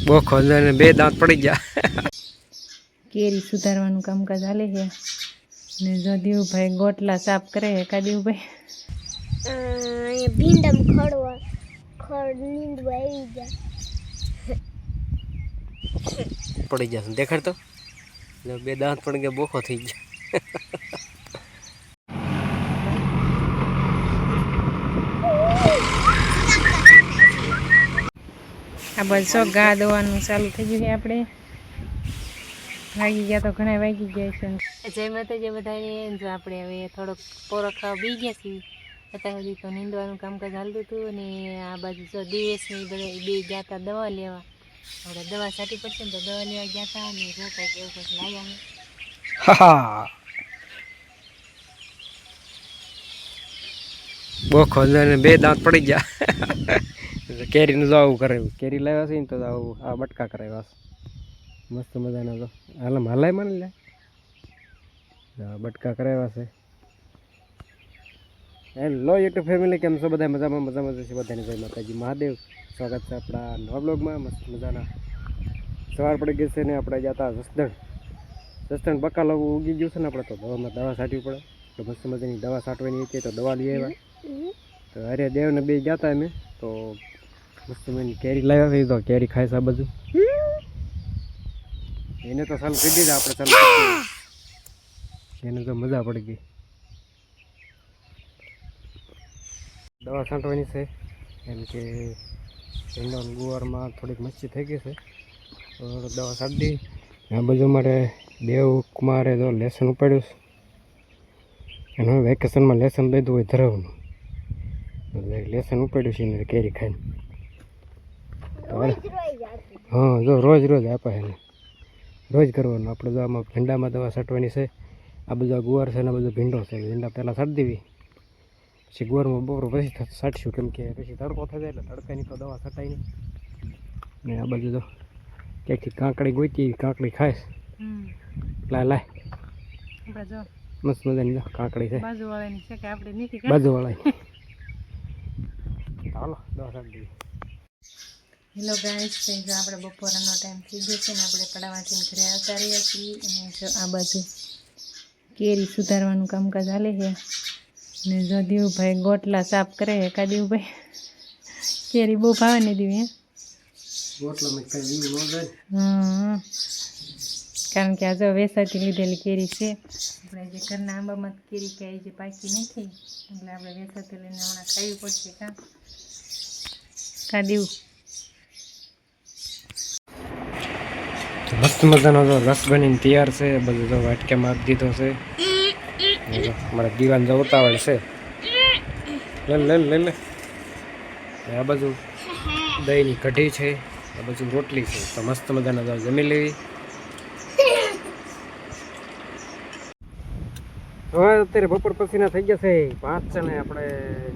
બોખો ને બે દાંત પડી ગયા. કેરી સુધારવાનું કામકાજ હાલે છે ને જો દીવભાઈ ગોટલા સાફ કરે છે. કા દીવભાઈ ભીંડમ ખડ નીંદવા આવી ગયા પડી જશે દેખાડ તો બે દાંત પડી ગયા બોખો થઈ ગયા. આ બધો ઘા દવાનું ચાલુ થઈ ગયું છે. આપણે વાગી ગયા તો ઘણા વાગી ગયા છે. જય માતાજી બધાને. જો આપણે હવે થોડોક પોરો ખાવા બી ગયા છીએ. અત્યાર સુધી તો નીંદવાનું કામકાજ હાલતું હતું અને આ બાજુ જો દિવસની બધા બે ગયા હતા દવા લેવા. આપણે દવા છાંટી પડશે ને તો દવા લેવા ગયા હતા અને જો કંઈક એવું કંઈક લાવ્યા. બોખો ને બે દાંત પડી ગયા. કેરીનું તો આવું કરે. કેરી લાવ્યા છે ને તો આવું આ બટકા કરાવ્યા મસ્ત મજાના. તો હાલ હલાય મને લે બટકા કરાવ્યા છે. હેલો યુટ્યુબ ફેમિલી, કેમ છો બધા? મજામાં મજામાં છે બધાને. જય માતાજી મહાદેવ. સ્વાગત છે આપણા નવા બ્લોગમાં. મસ્ત મજાના સવાર પડી ગઈ છે ને આપણે જતા જસદણ બકાલો ઉગી ગયું છે ને. આપણે તો દવામાં દવા છાંટવી પડે તો મસ્ત મજાની દવા છાંટવાની હતી તો દવા લઈ આવ્યા. તો અરે દેવને બે જતા અમે તો મસ્ત મજાની કેરી લાવ્યા છે. તો કેરી ખાય છે આ બધું. એને તો ચાલુ કરી દીધા આપણે ચાલુ એને તો મજા પડી ગઈ. દવા છાંટવાની છે એમ કે ભીંડો ગુવારમાં થોડીક મચ્છી થઈ ગઈ છે તો દવા છાંટી દઈ. આ બધું મારે દેવકુમારે તો લેસન ઉપાડ્યું છે અને વેકેશનમાં લેસન લીધું હોય ધરાવનું લેસન ઉપાડ્યું છે એને કેરી ખાઈને. હા જો રોજ રોજ આપે એને રોજ કરવાનું. આપણે તો આમાં ભીંડામાં દવા છાંટવાની છે. આ બધા ગુવાર છે ને બધું ભીંડો છે. ભીંડા પહેલાં છાંટી દેવી પછી ગુવારમાં બપોર પછી છાંટશું કેમ કે પછી તડકો થઈ જાય એટલે તડકાની તો દવા છટાય નહીં. ને આ બાજુ તો ક્યાંકથી કાંકડી ગોઈતી કાંકડી ખાઈશ. લાય મસ્ત મજાની કાંકડી છે બાજુવાળાની છે કે આપણે નથી બાજુવાળા. ચાલો દવા છાંટી દઈએ. હેલો ગાઈસ, જો આપણે બપોરનો ટાઈમ થઈ ગયો છે ને આપણે પડાવાથી ઘરે આવતા રહ્યા છીએ. અને જો આ બાજુ કેરી સુધારવાનું કામકાજ હાલે છે ને જો દીવભાઈ ગોટલા સાફ કરે છે. કા દીવભાઈ કેરી બહુ ભાવે ને દીવ? હા, કારણ કે આ જો વેસાતી લીધેલી કેરી છે. આપણે જે ઘરના આંબામાં કેરી ક્યાંય જે પાકી નથી એટલે આપણે વેસાતી લઈને હમણાં ખાવી પડશે. કા દીવ? મસ્ત મજાનો તો રસ બનીને તૈયાર છે. બધું તો વાટકે મારી દીધો છે. મારા દીવાન જો ઉતાવળ છે. લે આ બાજુ દહીંની કઢી છે, આ બાજુ રોટલી છે. તો મસ્ત મજાના તો જમી લેવી. હવે અત્યારે બપોર પછીના થઈ ગયા છે 5 છે ને આપણે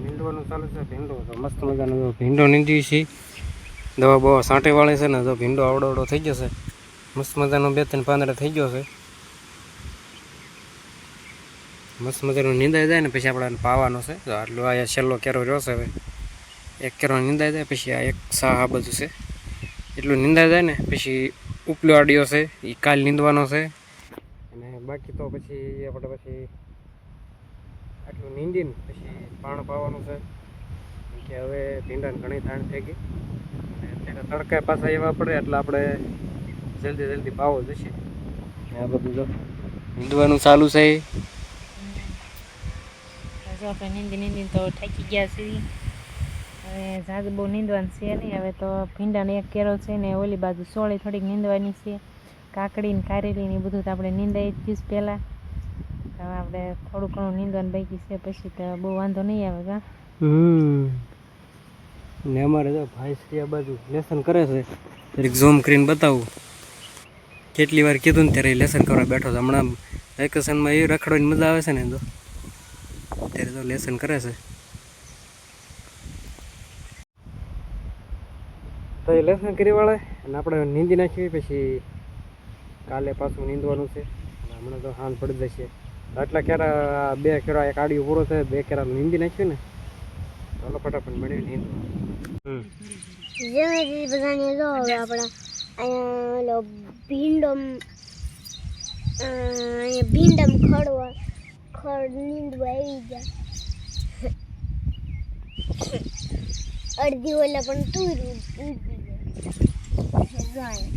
નીંદવાનું ચાલુ છે ભીંડો. તો મસ્ત મજાનો ભીંડો નીંદી છે. દવા બહુ સાંટે વાળી છે ને તો ભીંડો આવડો થઈ જશે. મસ્ત મજાનો 2-3 પાંદડા થઈ ગયો છે. મસ્ત મજાનો નીંદાઈ જાય ને પછી આપણે પાવાનો છે. તો આટલો આ છેલ્લો કેરો રહ્યો છે. હવે એક કેરો નીંદાઈ જાય પછી આ એક સા આ બધું છે એટલું નીંદાઈ જાય ને પછી ઉપલો આડિયો છે એ કાલ નીંદવાનો છે. અને બાકી તો પછી આપણે પછી આટલું નીંદીને પછી પાણ પાવાનું છે કે હવે ભીંડાને ઘણી તાણ થઈ ગઈ અને અત્યારે તડકા પાછા એવા પડે એટલે આપણે જલ્દી પાવો જશે. આ બધું તો નીંદવાનું ચાલુ છે. આપણે નીંદી તો થાકી ગયા છીએ. હવે ઝાઝ બહુ નીંદવાનું છે નહીં. હવે તો ભીંડાને એક કેરો છે ને ઓલી બાજુ સોળી થોડીક નીંદવાની છે. કાકડી ને કારેલી ને બધું તો આપણે નીંદાઈ જ ગયું પહેલાં. હવે આપણે થોડું ઘણું નીંદવાનું બાકી છે પછી તો બહુ વાંધો નહીં આવે. કા ને અમારે તો ભાઈ શ્રી આ બાજુ લેસન કરે છે. એક ઝૂમ કરીને બતાવું. કેટલી વાર કીધું ને ત્યારે લેસન કરવા બેઠો છે. હમણાં વેકેશનમાં એ રખડવાની મજા આવે છે ને તો અત્યારે તો લેસન કરે છે. તો એ લેસન કરી વાળે અને આપણે નીંદી નાખીએ પછી કાલે પાછું નીંદવાનું છે. હમણાં તો હાંજ પડી જશે. આટલા કેરા 2 કેરા એક આડિયું પૂરો થાય 2 કેરા નીંદી નાખ્યું ને ચાલો ફટાફટ મળી નીંદવાનું. બધાને જો આપણા ઓલો ભીંડમ અહીંયા ભીંડમ ખડ નીંદવા આવી જાય અડધી ઓલા પણ તું ઉગી જાય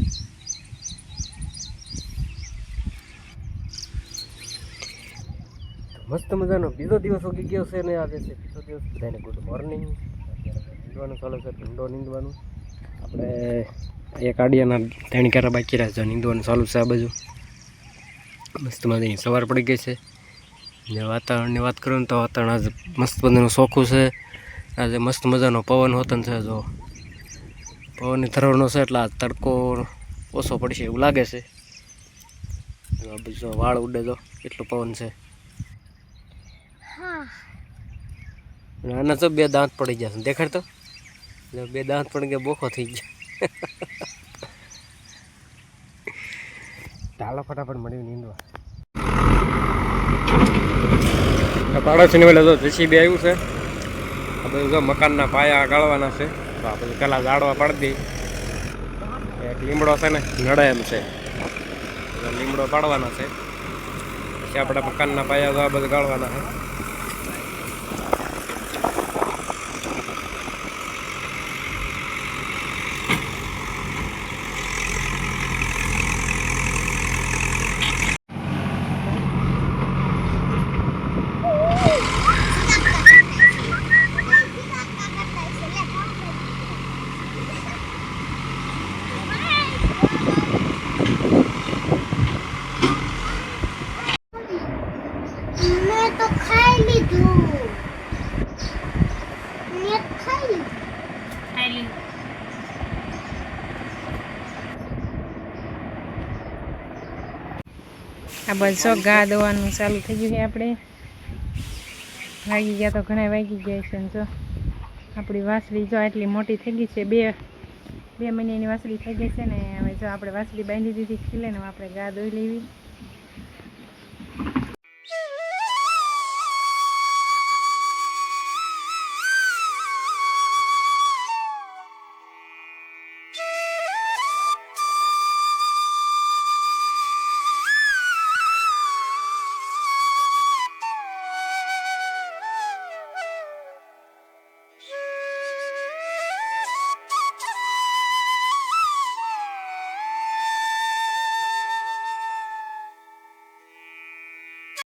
મસ્ત મજાનો બીજો દિવસ ઉગી ગયો છે ને આજે છે બીજો દિવસ. બધાને ગુડ મોર્નિંગ. નીંદવાનું ચાલુ છે, ભીંડો નીંદવાનું. આપણે એક આડિયાના 3 કેરા બાકી રહ્યા છે, નીંદવાનું ચાલુ છે. આ બાજુ મસ્ત મજાની સવાર પડી ગઈ છે. ને વાતાવરણની વાત કરું ને તો વાતાવરણ આજે મસ્ત મજાનું ચોખ્ખું છે. આજે મસ્ત મજાનો પવન હોતન છે. જો પવનની ધરવનો છે એટલે આ તડકો ઓછો પડશે એવું લાગે છે. આ બધું વાળ ઉડે તો એટલું પવન છે. આના તો 2 દાંત પડી જશે, દેખાડ તો 2 દાંત પડી ગયા, બોખો થઈ ગયા. ચાલો ફટાફટ મળ્યું નીંદવા. પાડોશીની વેલા તો જેસીબી આવ્યું છે. આ બધું જો મકાનના પાયા ગાળવાના છે. તો આ બધું પહેલાં ઝાડવા પાડી દઈ. એક લીમડો છે ને નડે એમ છે, લીમડો પાડવાનો છે. પછી આપણે મકાનના પાયા આ બધું ગાળવાના છે. મેં તો ખાઈ લીધું મેં ખાઈ લીધું આ બધું ગા દવાનું ચાલુ થઈ ગયું છે. આપણે વાગી ગયા તો ઘણા વાગી ગયા છે ને જો આપણી વાસળી જો આટલી મોટી થઈ ગઈ છે. 2 મહિનાની વાસળી થઈ ગઈ છે ને હવે જો આપણે વાસળી બાંધી દીધી ખીલે ને આપણે ગા દોઈ લેવી.